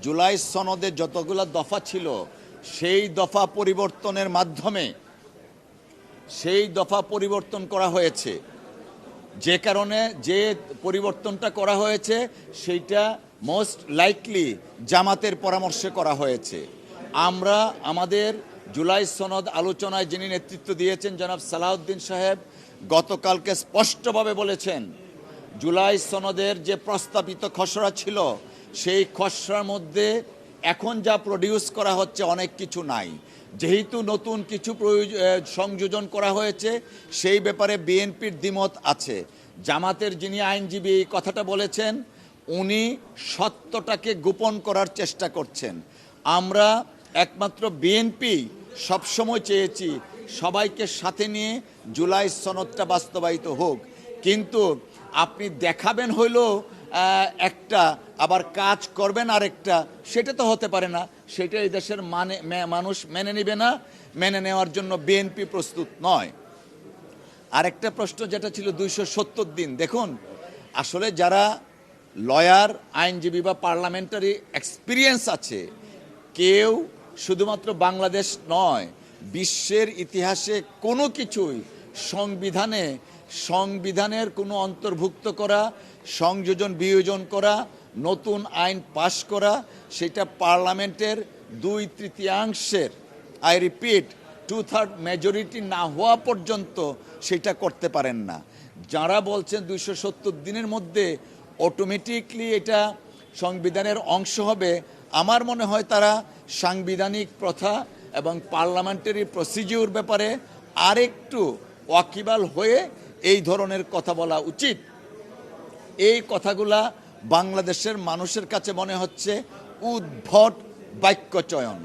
জুলাই সনদে যতগুলো দফা ছিল সেই দফা পরিবর্তনের মাধ্যমে সেই দফা পরিবর্তন করা হয়েছে। যে কারণে যে পরিবর্তনটা করা হয়েছে সেইটা মোস্ট লাইকলি জামাতের পরামর্শে করা হয়েছে। আমরা আমাদের জুলাই সনদ আলোচনায় যিনি নেতৃত্ব দিয়েছেন জনাব সালাউদ্দিন সাহেব গতকালকে স্পষ্টভাবে বলেছেন, জুলাই সনদের যে প্রস্তাবিত খসড়া ছিল সেই খসড়ার মধ্যে এখন যা প্রডিউস করা হচ্ছে অনেক কিছু নাই। যেহেতু নতুন কিছু সংযোজন করা হয়েছে সেই ব্যাপারে বিএনপির দ্বিমত আছে। জামাতের যিনি আইনজীবী এই কথাটা বলেছেন, উনি সত্যটাকে গোপন করার চেষ্টা করছেন। আমরা একমাত্র বিএনপি সবসময় চেয়েছি সবাইকে সাথে নিয়ে জুলাই সনদটা বাস্তবায়িত হোক, কিন্তু আপনি দেখাবেন হইলো একটা আবার কাজ করবেন আরেকটা, সেটা তো হতে পারে না। সেটা এই দেশের মানুষ মেনে নেবে না, মেনে নেওয়ার জন্য বিএনপি প্রস্তুত নয়। আরেকটা প্রশ্ন যেটা ছিল 270 দিন, দেখুন আসলে যারা লয়ার, আইনজীবী বা পার্লামেন্টারি এক্সপিরিয়েন্স আছে, কেউ শুধুমাত্র বাংলাদেশ নয় বিশ্বের ইতিহাসে কোনো কিছুই সংবিধানের কোনো অন্তর্ভুক্ত করা, সংযোজন বিয়োজন করা, নতুন আইন পাশ করা, সেটা পার্লামেন্টের 2/3 আই রিপিট 2/3 মেজরিটি না হওয়া পর্যন্ত সেটা করতে পারেন না। যারা বলছেন 270 দিনের মধ্যে অটোমেটিকলি এটা সংবিধানের অংশ হবে, আমার মনে হয় তারা সাংবিধানিক প্রথা এবং পার্লামেন্টারি প্রসিডিউর ব্যাপারে আরেকটু ওয়াকিবহাল হয়ে এই ধরনের কথা বলা উচিত। এই কথাগুলা বাংলাদেশের মানুষের কাছে মনে হচ্ছে উদ্ভট বাক্যচয়ন।